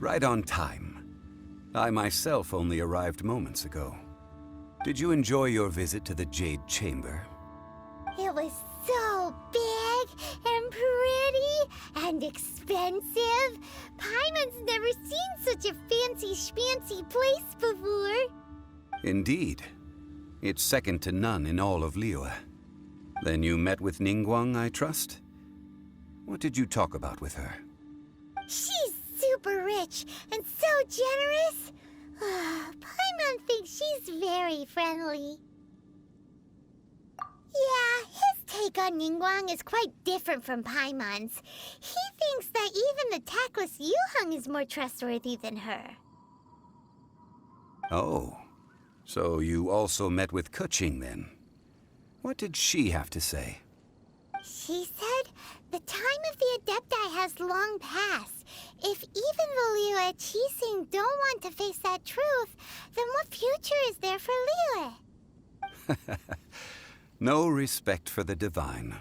Right on time. I myself only arrived moments ago. Did you enjoy your visit to the Jade Chamber? It was so big and pretty and expensive. Paimon's never seen such a fancy schmancy place before. Indeed. It's second to none in all of Liyue. Then you met with Ningguang, I trust? What did you talk about with her? She's super rich and so generous. Paimon thinks she's very friendly. Yeah, his take on Ningguang is quite different from Paimon's. He thinks that even the tactless Yuheng is more trustworthy than her. Oh, so you also met with Keqing then? What did she have to say? She said the time of the Adepti has long passed. If even the Liyue Qixing don't want to face that truth, then what future is there for Liyue? No respect for the divine.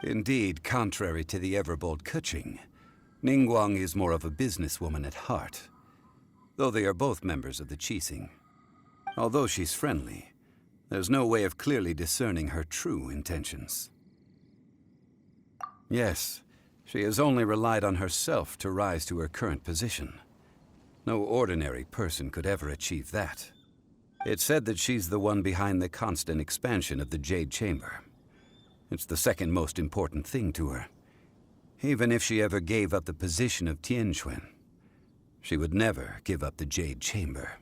Indeed, contrary to the ever-bold Keqing, Ningguang is more of a businesswoman at heart, though they are both members of the Qixing. Although she's friendly, there's no way of clearly discerning her true intentions. Yes, she has only relied on herself to rise to her current position. No ordinary person could ever achieve that. It's said that she's the one behind the constant expansion of the Jade Chamber. It's the second most important thing to her. Even if she ever gave up the position of Tianquan, she would never give up the Jade Chamber.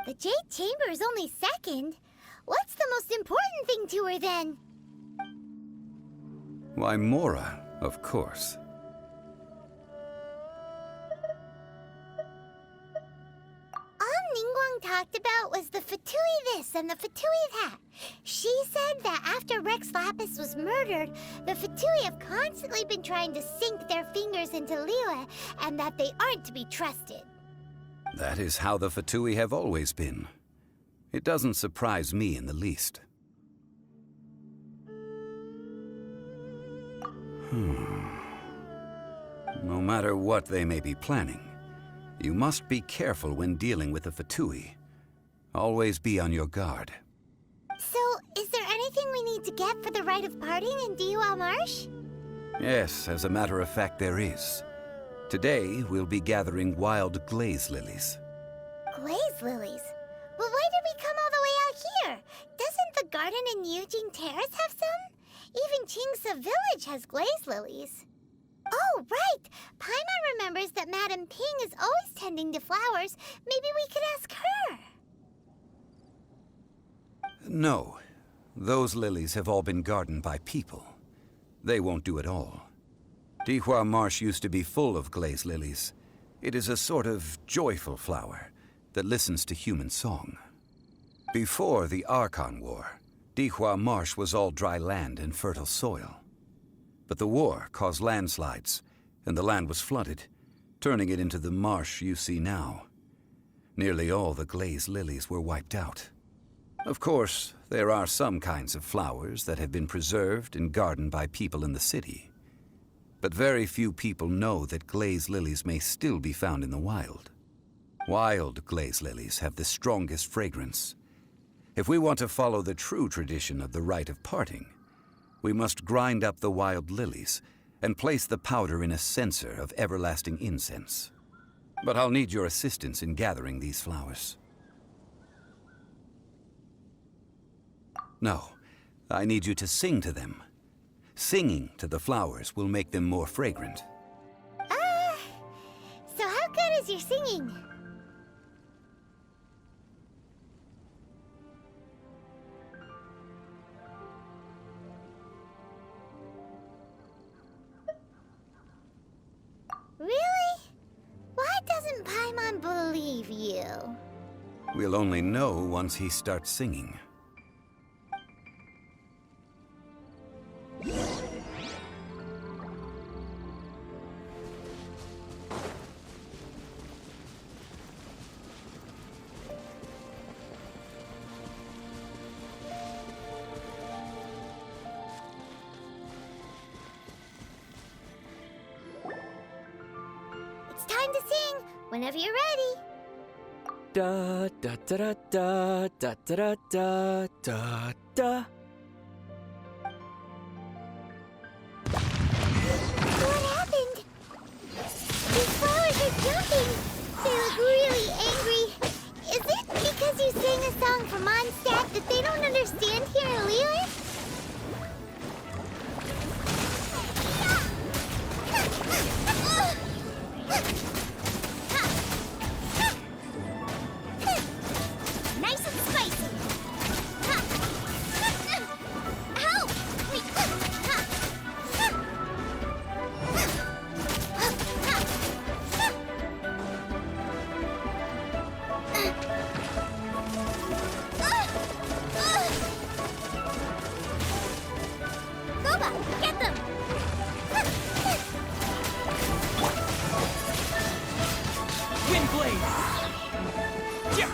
The Jade Chamber is only second. What's the most important thing to her then? Why, Mora, of course. All Ningguang talked about was the Fatui this and the Fatui that. She said that after Rex Lapis was murdered, the Fatui have constantly been trying to sink their fingers into Liyue, and that they aren't to be trusted. That is how the Fatui have always been. It doesn't surprise me in the least. No matter what they may be planning, you must be careful when dealing with the Fatui. Always be on your guard. So, is there anything we need to get for the rite of parting in Dihua Marsh? Yes, as a matter of fact, there is. Today, we'll be gathering wild glaze lilies. Glaze lilies? But why did we come all the way out here? Doesn't the garden in Yujing Terrace have some? Even Qingse Village has glaze lilies. Oh, right! Paimon remembers that Madame Ping is always tending to flowers. Maybe we could ask her. No. Those lilies have all been gardened by people. They won't do it all. Dihua Marsh used to be full of glaze lilies. It is a sort of joyful flower that listens to human song. Before the Archon War, Dihua Marsh was all dry land and fertile soil. But the war caused landslides, and the land was flooded, turning it into the marsh you see now. Nearly all the glaze lilies were wiped out. Of course, there are some kinds of flowers that have been preserved and gardened by people in the city. But very few people know that glaze lilies may still be found in the wild. Wild glaze lilies have the strongest fragrance. If we want to follow the true tradition of the rite of parting, we must grind up the wild lilies and place the powder in a censer of everlasting incense. But I'll need your assistance in gathering these flowers. No, I need you to sing to them. Singing to the flowers will make them more fragrant. So how good is your singing? Really? Why doesn't Paimon believe you? We'll only know once he starts singing. It's time to sing Whenever you're ready. Da da da da da da da da da da. What happened? These flowers are jumping. They look really angry. Is it because you sang a song for Mondstadt that they don't understand here in Lilith? Nice and spicy. Help! Boba, get them! Wind blade. Yeah.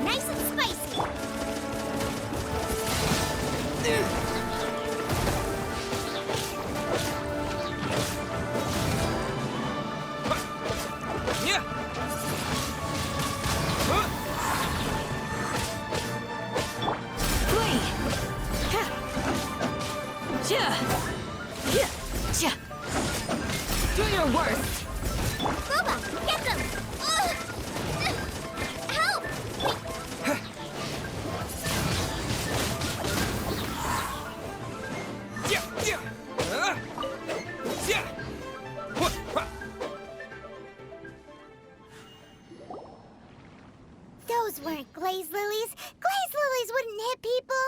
Nice and spicy. Yeah. Do your worst. Boba, get them! Help! Yeah. Yeah. Yeah. Those weren't glaze lilies. Glaze lilies wouldn't hit people.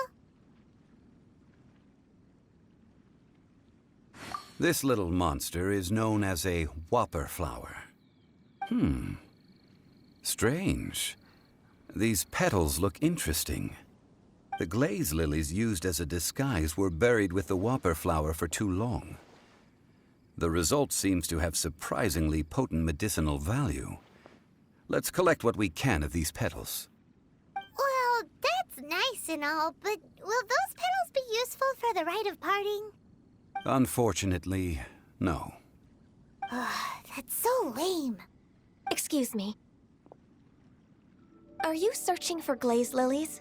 This little monster is known as a whopper flower. Strange. These petals look interesting. The glaze lilies used as a disguise were buried with the whopper flower for too long. The result seems to have surprisingly potent medicinal value. Let's collect what we can of these petals. Well, that's nice and all, but will those petals be useful for the rite of parting? Unfortunately, no. That's so lame. Excuse me. Are you searching for glaze lilies?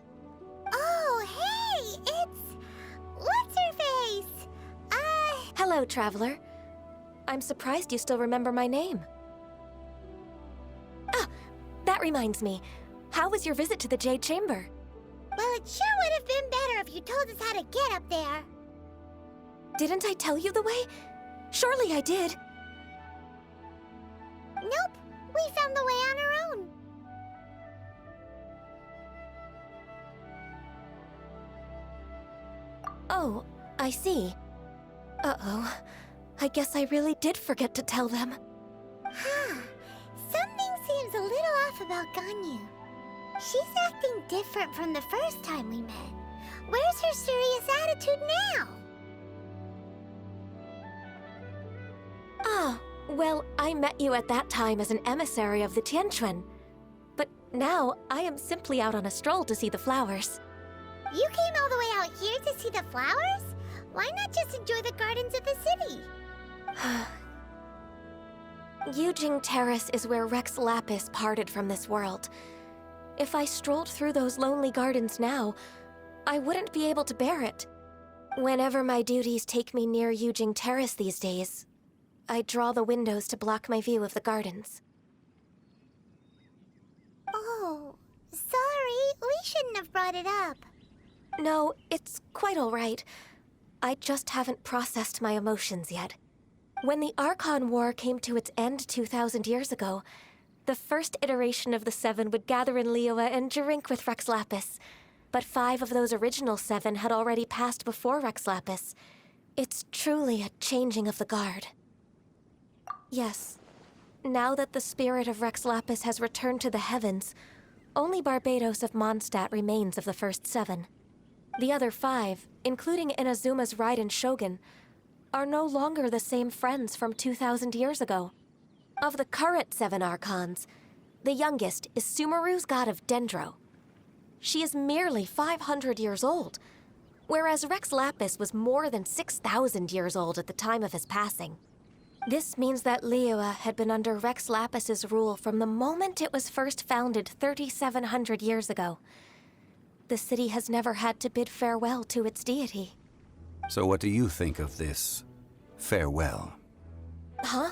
Oh, hey, it's... What's-her-face? Hello, traveler. I'm surprised you still remember my name. Ah, that reminds me. How was your visit to the Jade Chamber? Well, it sure would have been better if you told us how to get up there. Didn't I tell you the way? Surely I did. Nope, we found the way on our own. Oh, I see. Uh-oh. I guess I really did forget to tell them. Something seems a little off about Ganyu. She's acting different from the first time we met. Where's her serious attitude now? Ah, well, I met you at that time as an emissary of the Tianquan. But now, I am simply out on a stroll to see the flowers. You came all the way out here to see the flowers? Why not just enjoy the gardens of the city? Yujing Terrace is where Rex Lapis parted from this world. If I strolled through those lonely gardens now, I wouldn't be able to bear it. Whenever my duties take me near Yujing Terrace these days, I draw the windows to block my view of the gardens. Oh, sorry, we shouldn't have brought it up. No, it's quite all right. I just haven't processed my emotions yet. When the Archon War came to its end 2,000 years ago, the first iteration of the Seven would gather in Liyue and drink with Rex Lapis. But 5 of those original 7 had already passed before Rex Lapis. It's truly a changing of the guard. Yes, now that the spirit of Rex Lapis has returned to the heavens, only Barbados of Mondstadt remains of the first 7. The other 5, including Inazuma's Raiden Shogun, are no longer the same friends from 2,000 years ago. Of the current 7 Archons, the youngest is Sumeru's god of Dendro. She is merely 500 years old, whereas Rex Lapis was more than 6,000 years old at the time of his passing. This means that Liyue had been under Rex Lapis's rule from the moment it was first founded 3,700 years ago. The city has never had to bid farewell to its deity. So what do you think of this farewell? Huh?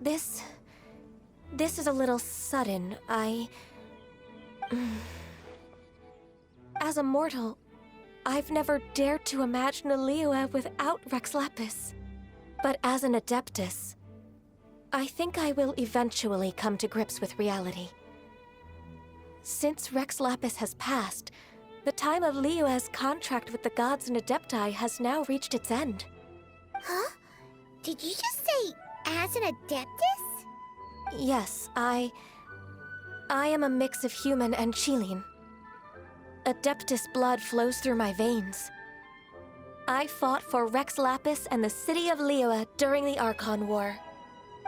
This is a little sudden. As a mortal, I've never dared to imagine a Liyue without Rex Lapis. But as an Adeptus, I think I will eventually come to grips with reality. Since Rex Lapis has passed, the time of Liyue's contract with the gods and Adepti has now reached its end. Huh? Did you just say, as an Adeptus? Yes, I am a mix of human and Qilin. Adeptus blood flows through my veins. I fought for Rex Lapis and the city of Liyue during the Archon War.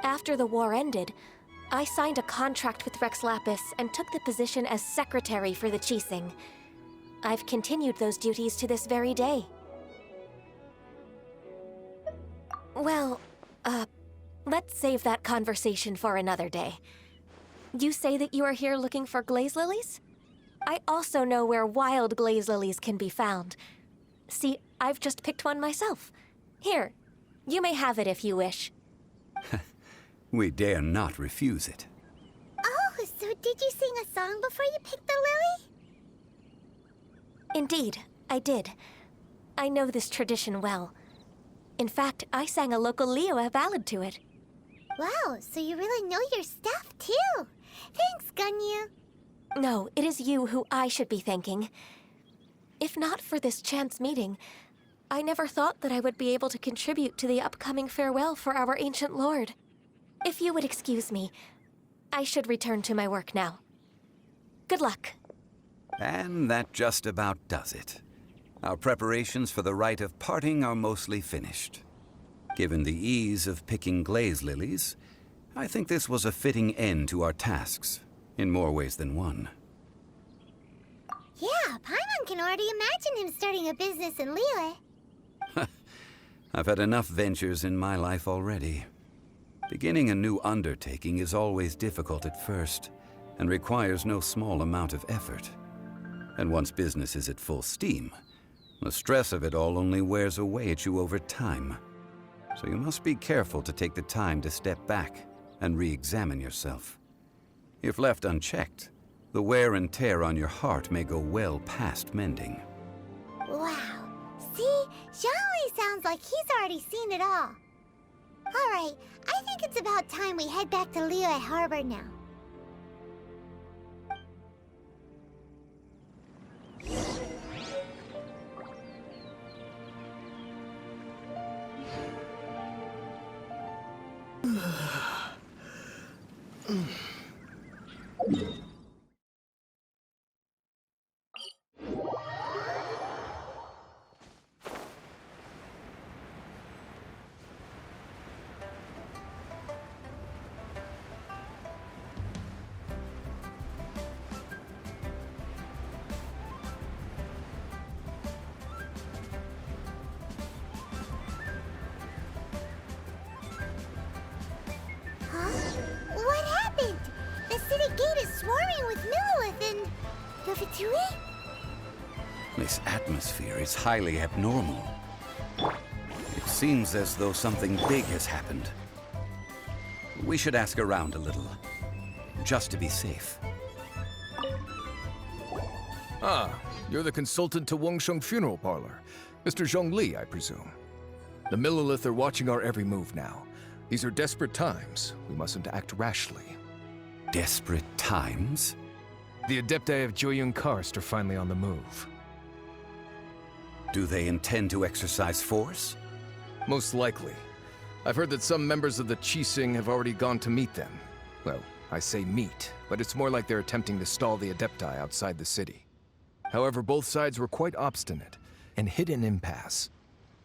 After the war ended, I signed a contract with Rex Lapis and took the position as secretary for the Qixing. I've continued those duties to this very day. Well, let's save that conversation for another day. You say that you are here looking for glaze lilies? I also know where wild glaze lilies can be found. See, I've just picked one myself. Here, you may have it if you wish. We dare not refuse it. Oh, so did you sing a song before you picked the lily? Indeed, I did. I know this tradition well. In fact, I sang a local Liyue ballad to it. Wow, so you really know your stuff, too. Thanks, Gunyu. No, it is you who I should be thanking. If not for this chance meeting, I never thought that I would be able to contribute to the upcoming farewell for our ancient lord. If you would excuse me, I should return to my work now. Good luck. And that just about does it. Our preparations for the rite of parting are mostly finished. Given the ease of picking glaze lilies, I think this was a fitting end to our tasks, in more ways than one. Yeah, Paimon can already imagine him starting a business in Liyue. I've had enough ventures in my life already. Beginning a new undertaking is always difficult at first, and requires no small amount of effort. And once business is at full steam, the stress of it all only wears away at you over time. So you must be careful to take the time to step back and re-examine yourself. If left unchecked, the wear and tear on your heart may go well past mending. Wow. See? Zhongli sounds like he's already seen it all. Alright, I think it's about time we head back to Liyue Harbor now. What happened? The city gate is swarming with Millilith and... the Fatui? This atmosphere is highly abnormal. It seems as though something big has happened. We should ask around a little, just to be safe. Ah, you're the consultant to Wengsheng Funeral Parlor. Mr. Zhongli, I presume. The Millilith are watching our every move now. These are desperate times. We mustn't act rashly. Desperate times? The Adepti of Joyun Karst are finally on the move. Do they intend to exercise force? Most likely. I've heard that some members of the Qixing have already gone to meet them. Well, I say meet, but it's more like they're attempting to stall the Adepti outside the city. However, both sides were quite obstinate and hit an impasse.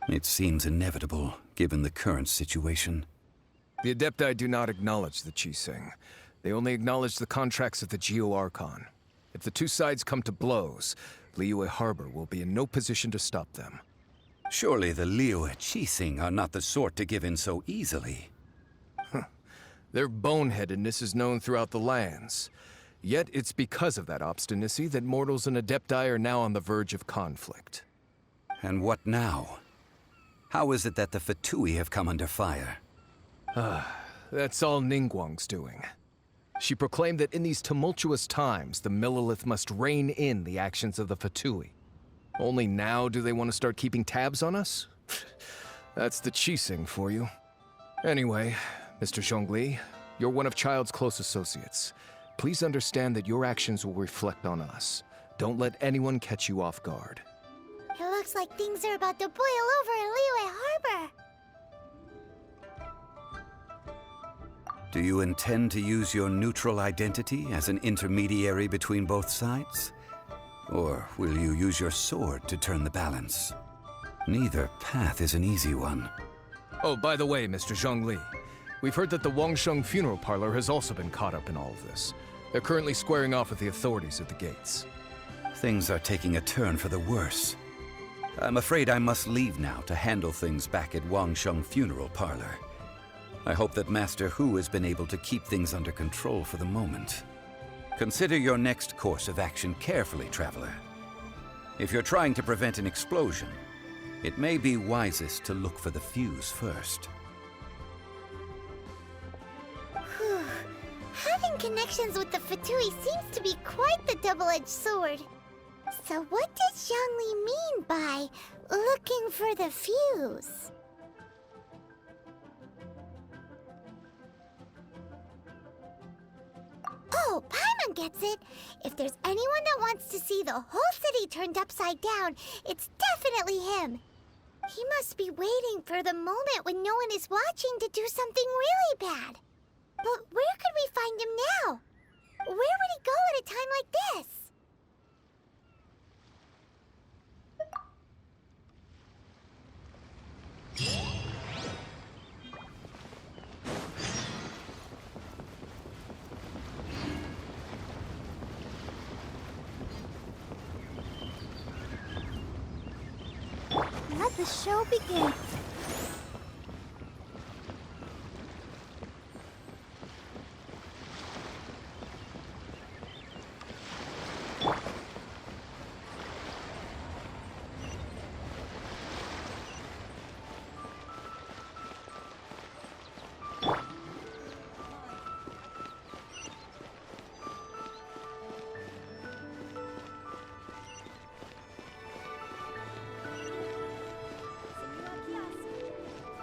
It seems inevitable, given the current situation. The Adepti do not acknowledge the Qixing. They only acknowledge the contracts of the Geo-Archon. If the two sides come to blows, Liyue Harbor will be in no position to stop them. Surely the Liyue Qixing are not the sort to give in so easily. Their boneheadedness is known throughout the lands. Yet it's because of that obstinacy that mortals and Adepti are now on the verge of conflict. And what now? How is it that the Fatui have come under fire? That's all Ningguang's doing. She proclaimed that in these tumultuous times, the Millelith must rein in the actions of the Fatui. Only now do they want to start keeping tabs on us? That's the Qixing for you. Anyway, Mr. Zhongli, you're one of Child's close associates. Please understand that your actions will reflect on us. Don't let anyone catch you off guard. It looks like things are about to boil over in Liyue Harbor. Do you intend to use your neutral identity as an intermediary between both sides? Or will you use your sword to turn the balance? Neither path is an easy one. Oh, by the way, Mr. Zhongli, we've heard that the Wangsheng Funeral Parlor has also been caught up in all of this. They're currently squaring off with the authorities at the gates. Things are taking a turn for the worse. I'm afraid I must leave now to handle things back at Wangsheng Funeral Parlor. I hope that Master Hu has been able to keep things under control for the moment. Consider your next course of action carefully, Traveler. If you're trying to prevent an explosion, it may be wisest to look for the fuse first. Having connections with the Fatui seems to be quite the double-edged sword. So what does Zhongli mean by looking for the fuse? Oh, Paimon gets it! If there's anyone that wants to see the whole city turned upside down, it's definitely him! He must be waiting for the moment when no one is watching to do something really bad. But where could we find him now? Where would he go at a time like this? Let the show begin.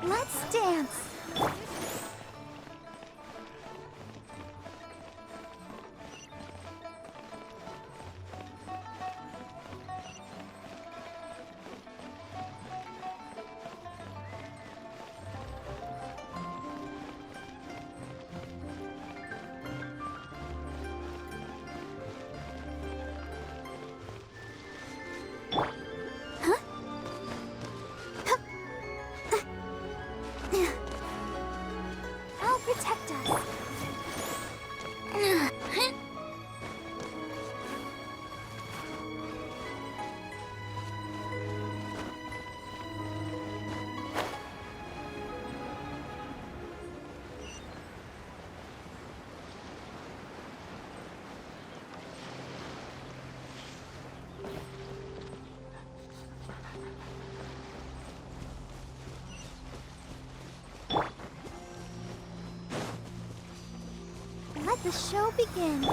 Let's dance. I'll protect us. Let the show begin.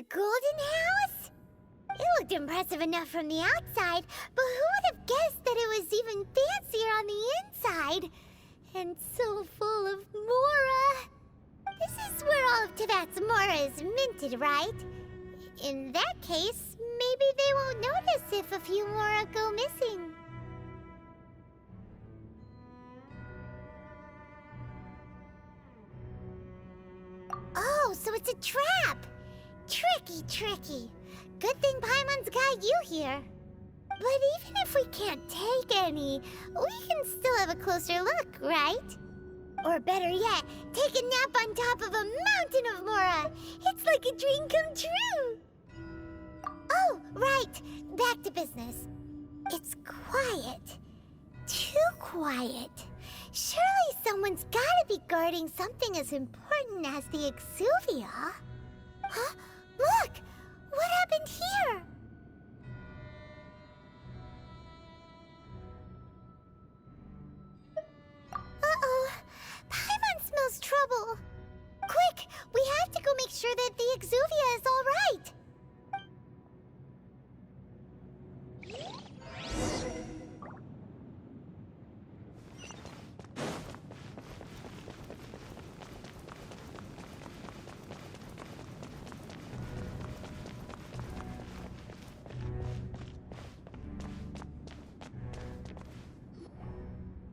golden house? It looked impressive enough from the outside, but who would have guessed that it was even fancier on the inside? And so full of Mora. This is where all of Teyvat's Mora is minted, right? In that case, maybe they won't notice if a few Mora go missing. Oh, so it's a trap! Tricky, tricky. Good thing Paimon's got you here. But even if we can't take any, we can still have a closer look, right? Or better yet, take a nap on top of a mountain of Mora. It's like a dream come true. Oh, right. Back to business. It's quiet. Too quiet. Surely someone's gotta be guarding something as important as the Exuvia. Huh? Look! What happened here? Uh-oh. Paimon smells trouble. Quick! We have to go make sure that the Exuvia is all right.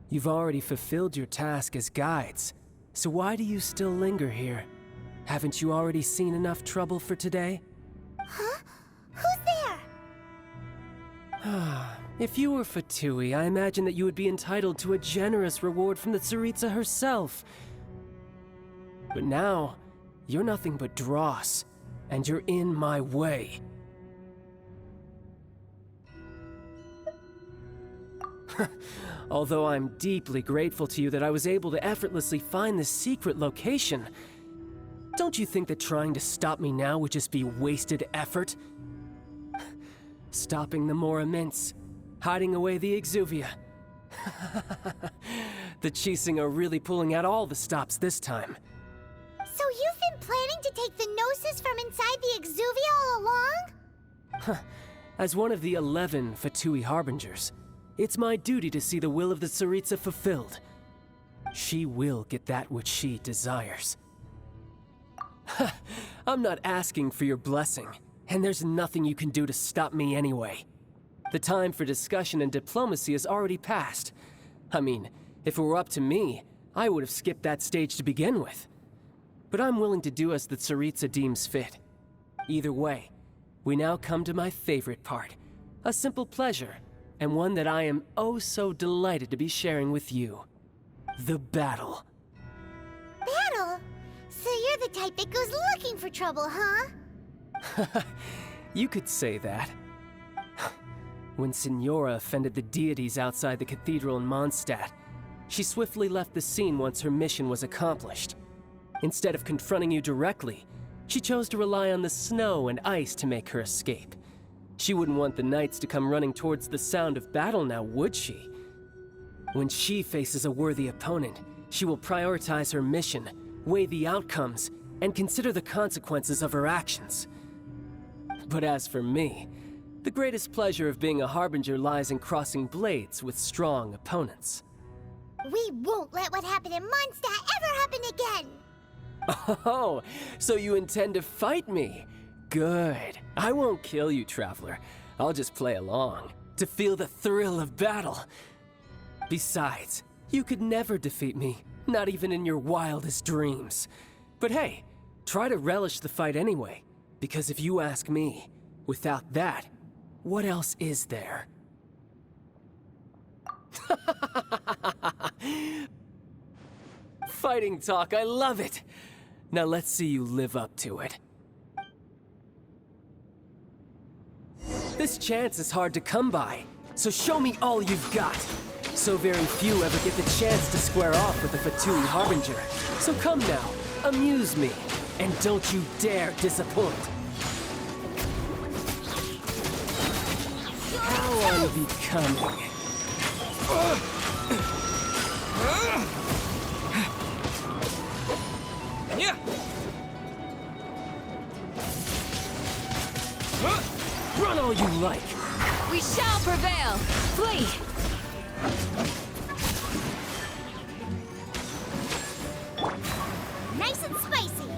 You've already fulfilled your task as guides, so why do you still linger here? Haven't you already seen enough trouble for today? Huh? Who's there? If you were Fatui, I imagine that you would be entitled to a generous reward from the Tsaritsa herself. But now, you're nothing but dross, and you're in my way. Although I'm deeply grateful to you that I was able to effortlessly find this secret location, don't you think that trying to stop me now would just be wasted effort? Stopping the Mora Mints, hiding away the Exuvia. The Chising are really pulling out all the stops this time. So you've been planning to take the Gnosis from inside the Exuvia all along? As one of the 11 Fatui Harbingers, it's my duty to see the will of the Tsaritsa fulfilled. She will get that which she desires. I'm not asking for your blessing, and there's nothing you can do to stop me anyway. The time for discussion and diplomacy has already passed. I mean, if it were up to me, I would have skipped that stage to begin with. But I'm willing to do as the Tsaritsa deems fit. Either way, we now come to my favorite part, a simple pleasure, and one that I am oh so delighted to be sharing with you. The battle. Battle? So you're the type that goes looking for trouble, huh? You could say that. When Signora offended the deities outside the cathedral in Mondstadt, she swiftly left the scene once her mission was accomplished. Instead of confronting you directly, she chose to rely on the snow and ice to make her escape. She wouldn't want the knights to come running towards the sound of battle now, would she? When she faces a worthy opponent, she will prioritize her mission, weigh the outcomes, and consider the consequences of her actions. But as for me, the greatest pleasure of being a Harbinger lies in crossing blades with strong opponents. We won't let what happened in Mondstadt ever happen again! Oh, so you intend to fight me? Good. I won't kill you, Traveler. I'll just play along, to feel the thrill of battle. Besides, you could never defeat me, not even in your wildest dreams. But hey, try to relish the fight anyway, because if you ask me, without that, what else is there? Fighting talk, I love it! Now let's see you live up to it. This chance is hard to come by, so show me all you've got. So very few ever get the chance to square off with the Fatui Harbinger. So come now, amuse me, and don't you dare disappoint. How unbecoming. all you like. We shall prevail! Flee! Nice and spicy.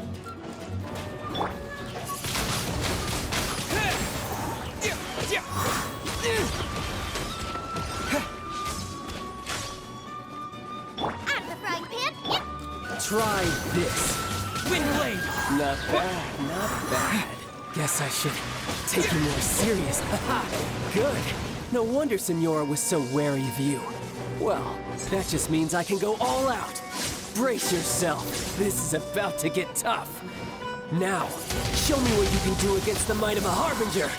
Out of the frying pan. Try this. Wind blade! Not bad, not bad. Guess I should take you more serious. Good. No wonder Senora was so wary of you. Well, that just means I can go all out. Brace yourself. This is about to get tough. Now, show me what you can do against the might of a Harbinger.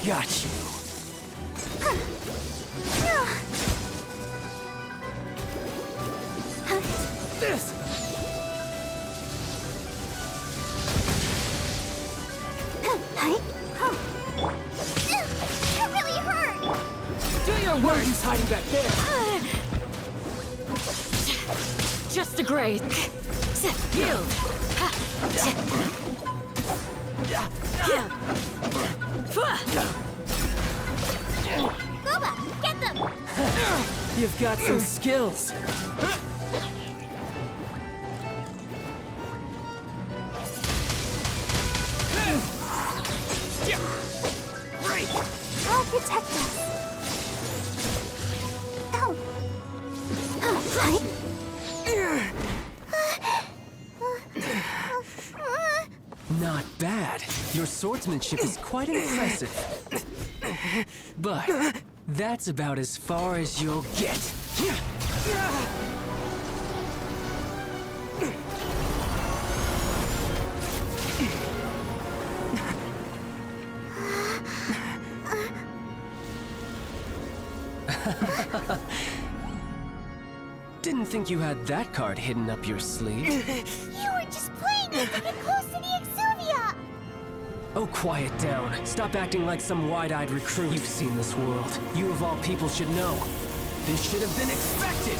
Got you. This! That really hurt. Do your What are worst! you hiding back there? Just a graze. Yield! Boba, get them. You've got some skills. I'll protect us. Ow. Not bad. Your swordsmanship is quite impressive. But that's about as far as you'll get. Didn't think you had that card hidden up your sleeve. You were just playing it to get close to the Exuvia. Oh, quiet down. Stop acting like some wide-eyed recruit. You've seen this world. You of all people should know. This should have been expected!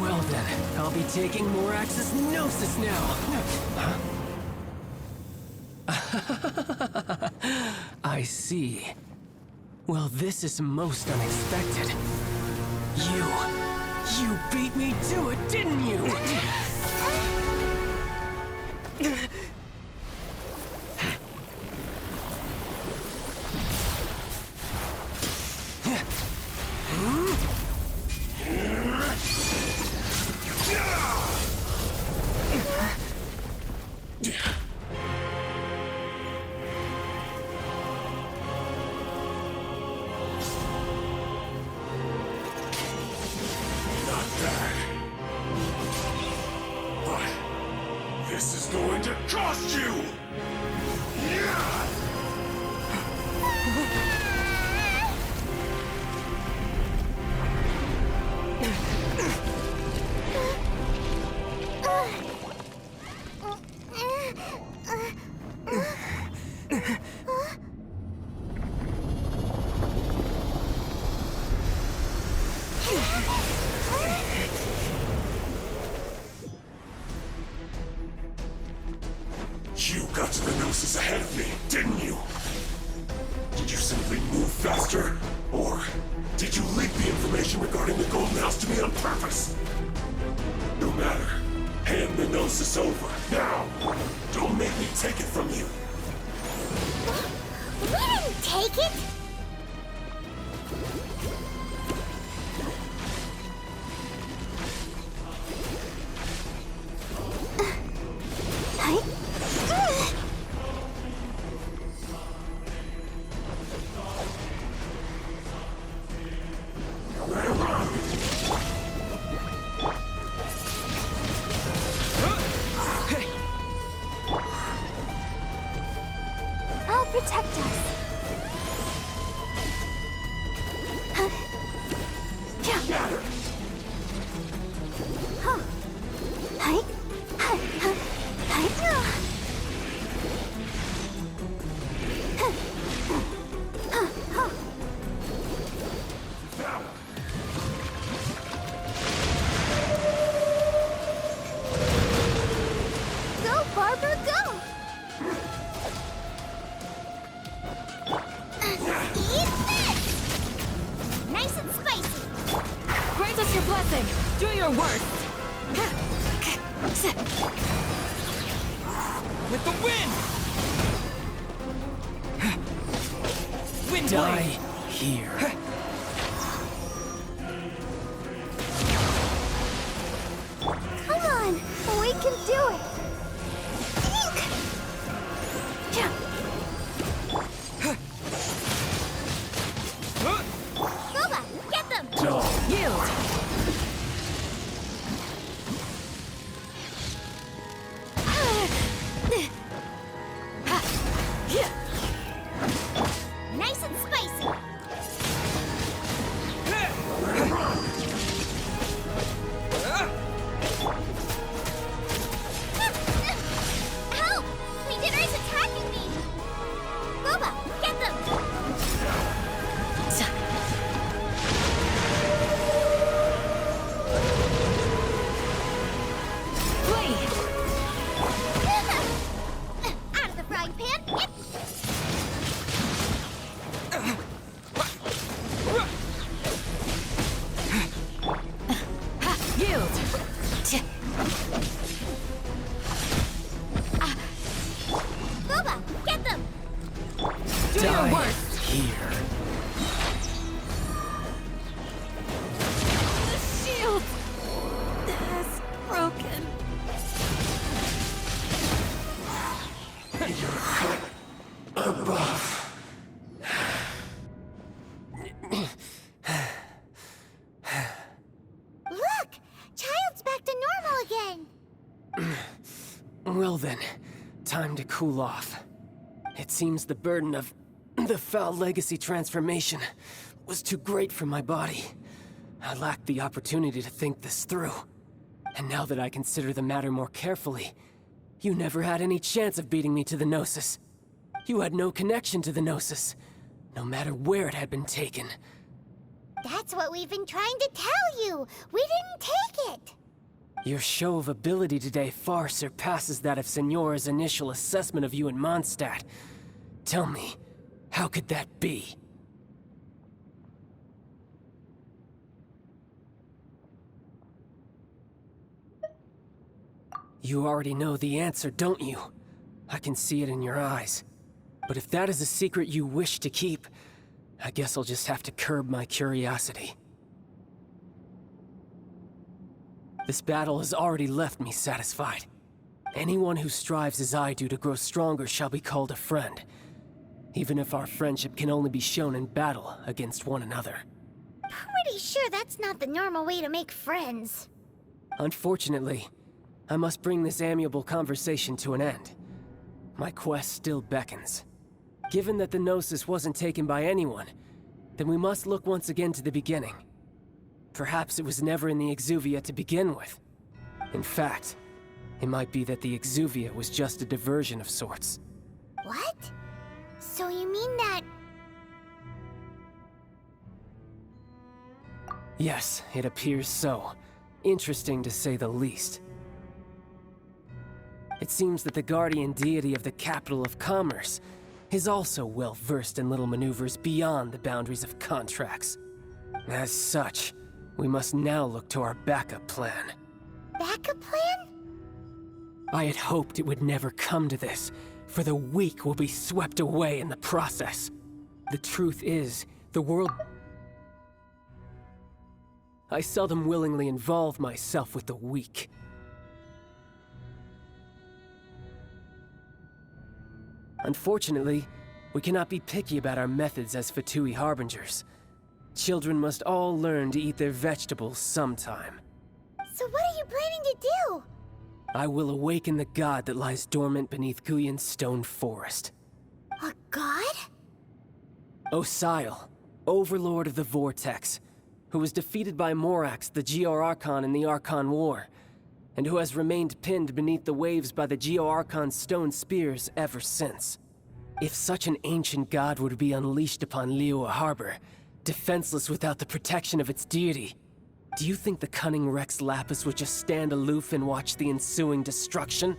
Well then, I'll be taking Morax's Gnosis now! I see. Well, this is most unexpected. You beat me to it, didn't you? This is going to cost you! You got to the Gnosis ahead of me, didn't you? Did you simply move faster? Or did you leak the information regarding the Golden House to me on purpose? No matter. Hand the Gnosis over, now! Don't make me take it from you! We didn't take it. I'll protect us. grant us your blessing. Do your worst. With the wind! Wind Die blade! here. Come on, we can do it. Boba, get them! Yield! Nice and spicy. Help! Leader is attacking me! Boba, get them! Flee! Out of the frying pan! Yep. Yield! Boba, get them! Do your Die worst! here. The shield has broken. Look! Child's back to normal again! Well then, time to cool off. It seems the burden of the foul legacy transformation was too great for my body. I lacked the opportunity to think this through. And now that I consider the matter more carefully, you never had any chance of beating me to the Gnosis. You had no connection to the Gnosis, no matter where it had been taken. That's what we've been trying to tell you! We didn't take it! Your show of ability today far surpasses that of Signora's initial assessment of you in Mondstadt. Tell me, how could that be? You already know the answer, don't you? I can see it in your eyes. But if that is a secret you wish to keep, I guess I'll just have to curb my curiosity. This battle has already left me satisfied. Anyone who strives as I do to grow stronger shall be called a friend, even if our friendship can only be shown in battle against one another. Pretty sure that's not the normal way to make friends. Unfortunately, I must bring this amiable conversation to an end. My quest still beckons. Given that the Gnosis wasn't taken by anyone, then we must look once again to the beginning. Perhaps it was never in the Exuvia to begin with. In fact, it might be that the Exuvia was just a diversion of sorts. What? So you mean that... Yes, it appears so. Interesting to say the least. It seems that the guardian deity of the capital of commerce is also well versed in little maneuvers beyond the boundaries of contracts. As such, we must now look to our backup plan. backup plan? I had hoped it would never come to this, for the weak will be swept away in the process. The truth is, the world... I seldom willingly involve myself with the weak. Unfortunately, we cannot be picky about our methods as Fatui Harbingers. Children must all learn to eat their vegetables sometime. So what are you planning to do? I will awaken the god that lies dormant beneath Guyon's stone forest. A god? Osile, overlord of the Vortex, who was defeated by Morax, the Geo-Archon in the Archon War, and who has remained pinned beneath the waves by the Geo-Archon's stone spears ever since. If such an ancient god were to be unleashed upon Liyue Harbor, defenseless without the protection of its deity, do you think the cunning Rex Lapis would just stand aloof and watch the ensuing destruction?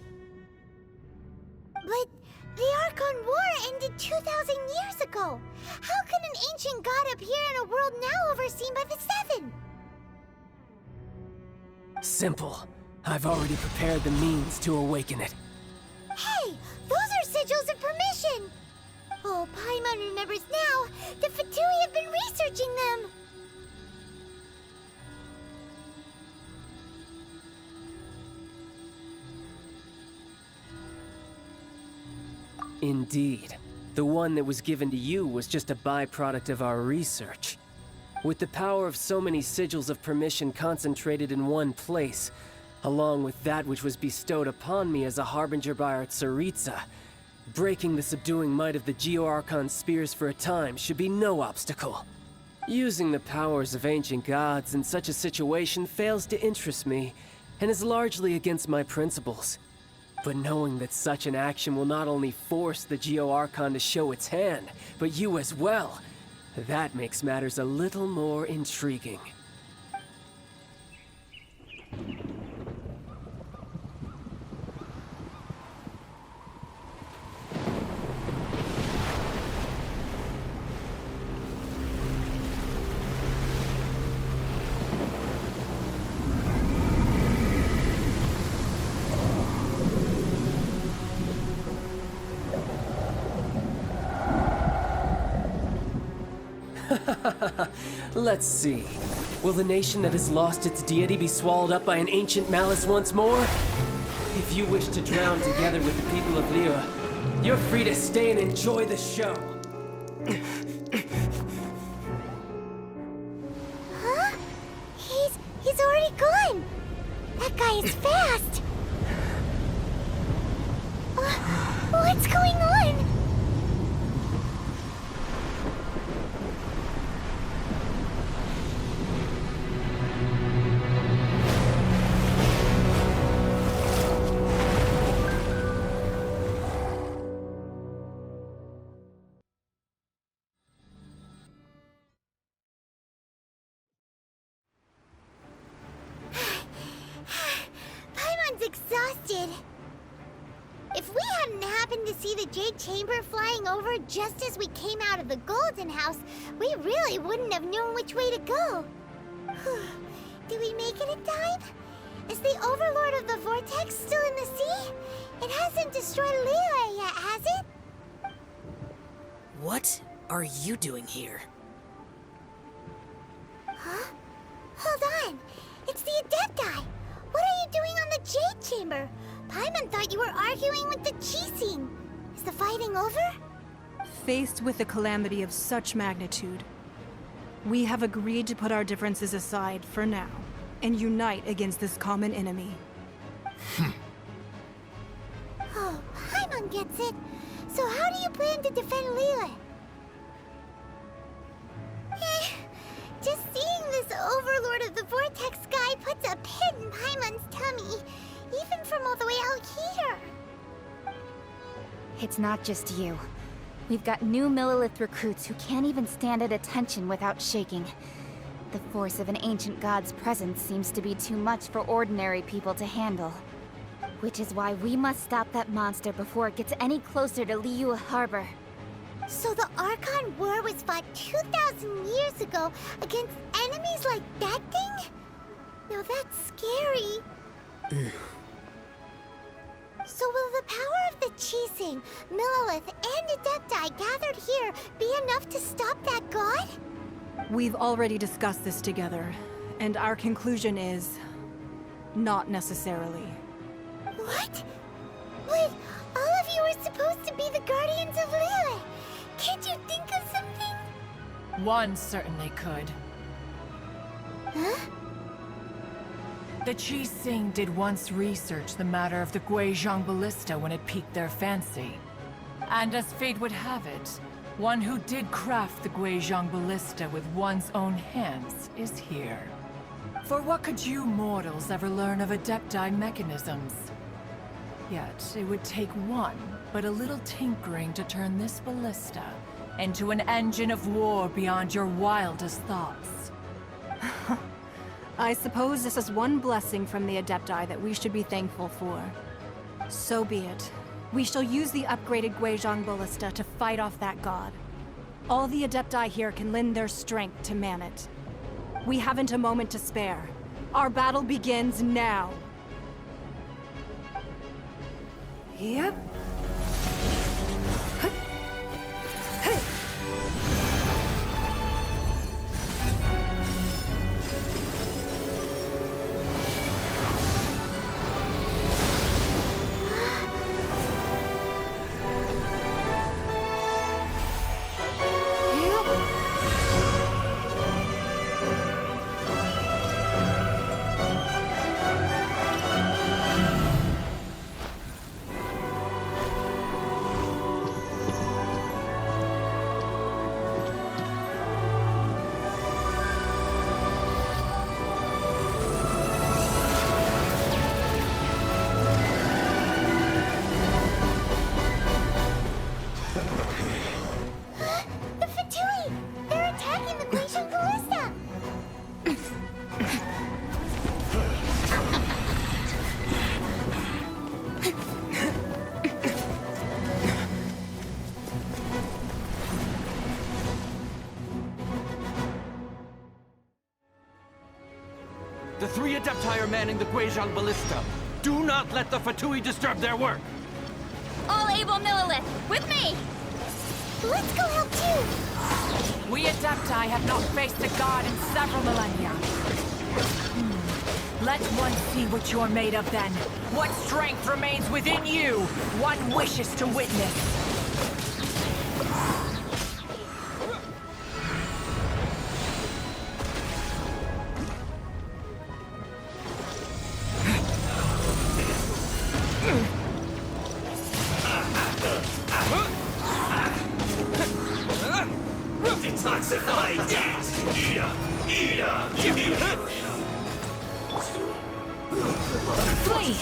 But the Archon War ended 2,000 years ago. How can an ancient god appear in a world now overseen by the Seven? simple. I've already prepared the means to awaken it. Hey, those are sigils of permission! Oh, Paimon remembers now. The Fatui have been researching them. Indeed. The one that was given to you was just a byproduct of our research. With the power of so many sigils of permission concentrated in one place, along with that which was bestowed upon me as a harbinger by our Tsaritsa, breaking the subduing might of the Geo-Archon spears for a time should be no obstacle. Using the powers of ancient gods in such a situation fails to interest me, and is largely against my principles. But knowing that such an action will not only force the Geo-Archon to show its hand, but you as well, that makes matters a little more intriguing. Let's see. Will the nation that has lost its deity be swallowed up by an ancient malice once more? If you wish to drown together with the people of Liyue, you're free to stay and enjoy the show. Huh? He's already gone. That guy is fast. What's going on? Exhausted. If we hadn't happened to see the Jade Chamber flying over just as we came out of the Golden House, we really wouldn't have known which way to go. Did we make it in time? Is the Overlord of the Vortex still in the sea? It hasn't destroyed Liyue yet, has it? What are you doing here? Huh? Hold on. It's the Adepti. What are you doing on the Jade Chamber? Paimon thought you were arguing with the Qixing. Is the fighting over? Faced with a calamity of such magnitude, we have agreed to put our differences aside for now and unite against this common enemy. Oh, Paimon gets it. So how do you plan to defend Liyue? Just seeing this Overlord of the Vortex guy puts a pit in Paimon's tummy, even from all the way out here. It's not just you. We've got new Millilith recruits who can't even stand at attention without shaking. The force of an ancient god's presence seems to be too much for ordinary people to handle. Which is why we must stop that monster before it gets any closer to Liyue Harbor. So the Archon War was fought 2,000 years ago against enemies like that thing? Now that's scary. So will the power of the Qixing, Millilith, and Adepti gathered here be enough to stop that god? We've already discussed this together, and our conclusion is... not necessarily. What? But all of you are supposed to be the guardians of Liyue. Can't you think of something? One certainly could. Huh? The Qixing did once research the matter of the Guizhong Ballista when it piqued their fancy. And as fate would have it, one who did craft the Guizhong Ballista with one's own hands is here. For what could you mortals ever learn of Adepti mechanisms? Yet, it would take one, but a little tinkering to turn this ballista into an engine of war beyond your wildest thoughts. I suppose this is one blessing from the Adepti that we should be thankful for. So be it. We shall use the upgraded Guizhong Ballista to fight off that god. All the Adepti here can lend their strength to man it. We haven't a moment to spare. Our battle begins now. Yep. The Fatui! They're attacking the Glacial Ballista! The 3 Adepti are manning the Guizhong Ballista. Do not let the Fatui disturb their work! All able Millilith, with me! Let's go help too! We Adepti have not faced a god in several millennia. Let one see what you're made of then. What strength remains within you, one wishes to witness. Detoxify it! Ida! Give me Flee!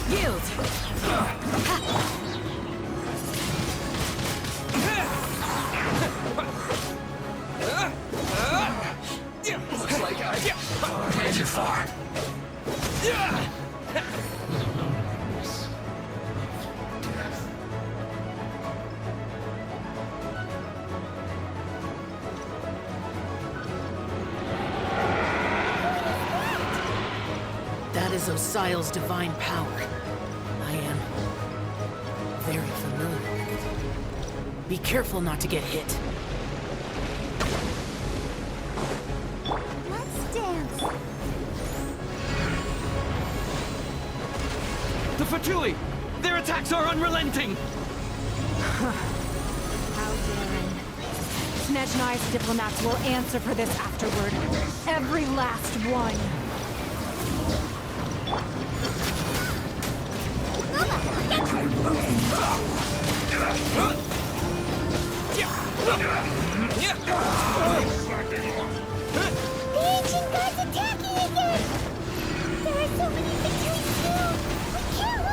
Yield! Looks like I ran too far. That is Osial's divine power. I am very familiar with it. Be careful not to get hit. Let's dance. The Fatui! Their attacks are unrelenting! How daring. Snezhnai's diplomats will answer for this afterward. Every last one. The ancient god's attacking again! There are so many Fatui too! We can't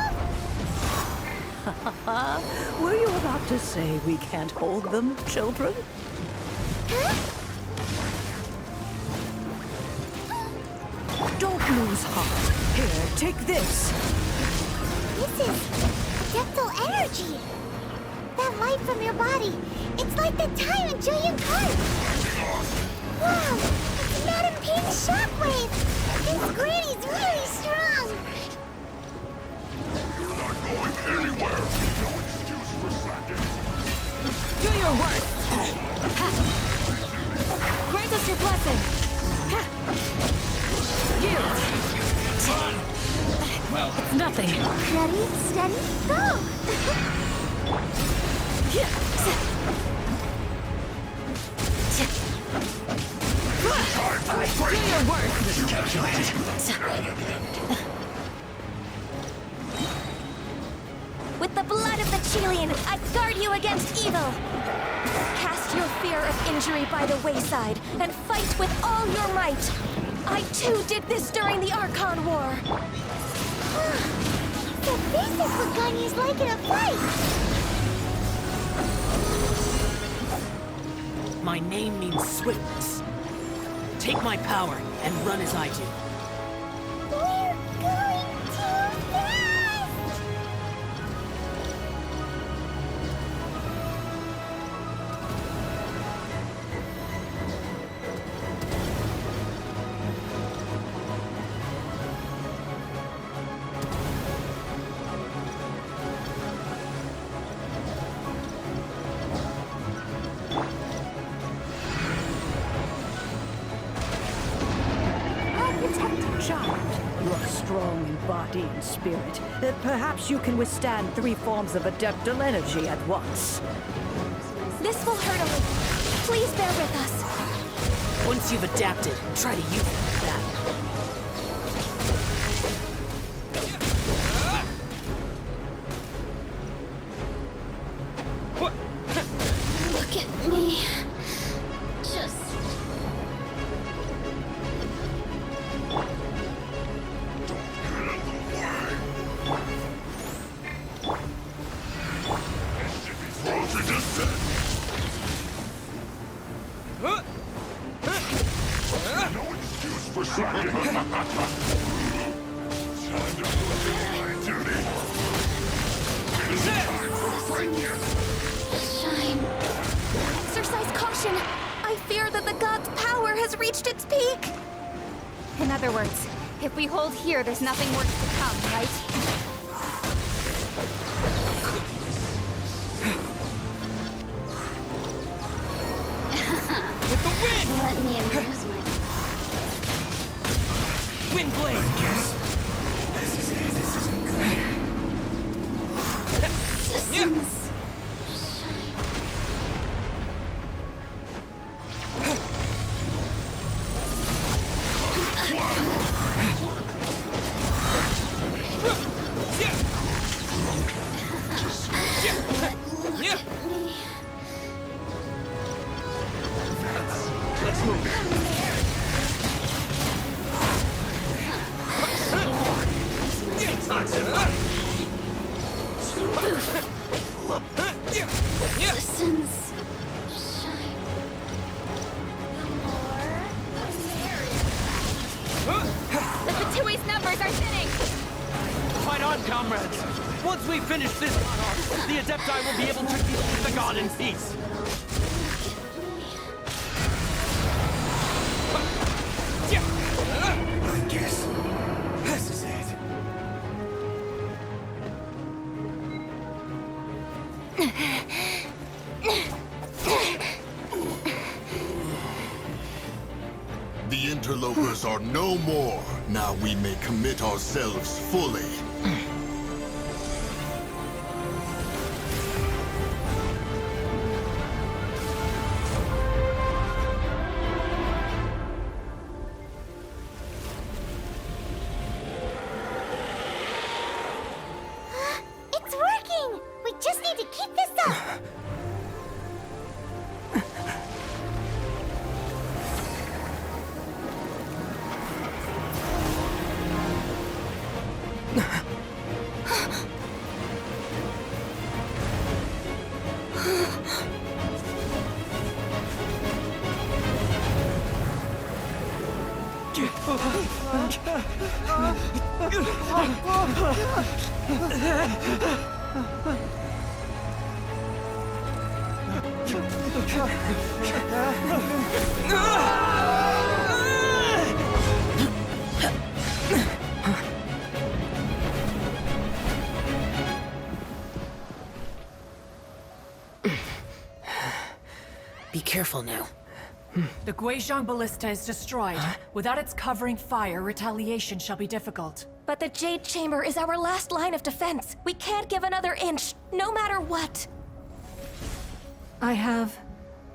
look! Were you about to say we can't hold them, children? Don't lose heart. Here, take this. This is Adeptal energy! That light from your body, it's like the time in Julian Card! Wow! It's Madam Ping's shockwave! This granny's really strong! You're not going anywhere! No excuse for slacking! Do your work! Grant us your blessing! Yield! Well, It's nothing. Ready, steady, go! Do your work! With the blood of the Chilean, I guard you against evil. Cast your fear of injury by the wayside and fight with all your might. I too did this during the Archon War. So this is what Ganya's like in a fight! My name means swiftness. Take my power and run as I do. We're going too fast! body and spirit. Perhaps you can withstand 3 forms of adeptal energy at once. This will hurt a little. Please bear with us. Once you've adapted, try to use that. Look at me. Just... Frozen descent! No excuse for slacking! Time to fulfill my duty! It is time for a fight here! Shine. Exercise caution. I fear that the god's power has reached its peak. In other words, if we hold here, there's nothing worse to come, right? Let me amuse myself. Wind blade! Systems. Let's move. Listens. Shine. The Fatui's numbers are thinning! Fight on, comrades! Once we finish this monarch, the Adepti will be able to deal with the god in peace. I guess this is it. The interlopers are no more. Now we may commit ourselves fully. It's working! We just need to keep this up! Be careful now. The Guizhong Ballista is destroyed. Without its covering fire, retaliation shall be difficult. But the Jade Chamber is our last line of defense. We can't give another inch, no matter what. I have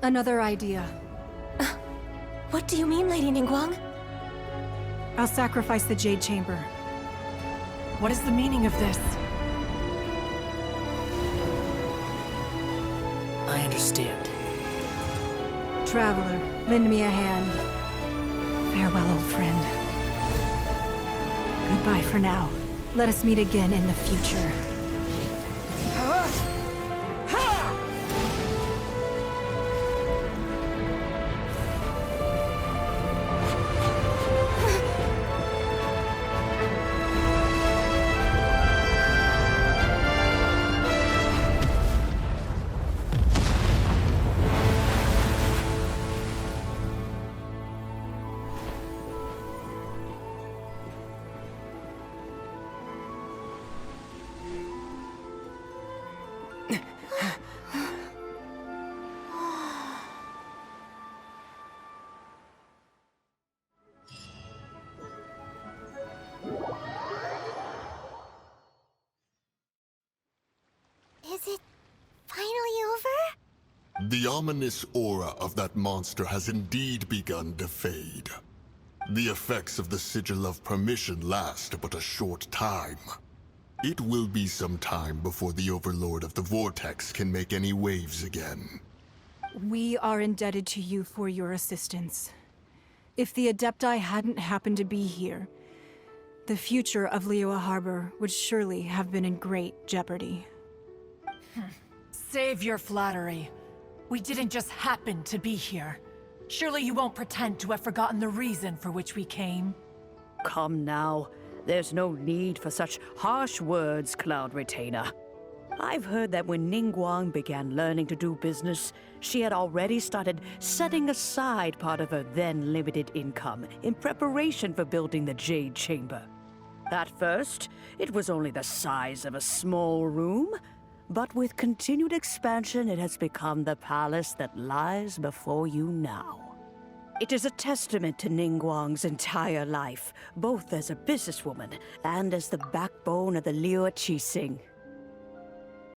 another idea. What do you mean, Lady Ningguang? I'll sacrifice the Jade Chamber. What is the meaning of this? I understand. Traveler, lend me a hand. Farewell, old friend. Goodbye for now. Let us meet again in the future. The ominous aura of that monster has indeed begun to fade. The effects of the Sigil of Permission last but a short time. It will be some time before the Overlord of the Vortex can make any waves again. We are indebted to you for your assistance. If the Adepti hadn't happened to be here, the future of Liyue Harbor would surely have been in great jeopardy. Save your flattery. We didn't just happen to be here. Surely you won't pretend to have forgotten the reason for which we came. Come now. There's no need for such harsh words, Cloud Retainer. I've heard that when Ningguang began learning to do business, she had already started setting aside part of her then limited income in preparation for building the Jade Chamber. At first, it was only the size of a small room, but with continued expansion, it has become the palace that lies before you now. It is a testament to Ningguang's entire life, both as a businesswoman and as the backbone of the Liyue Qixing.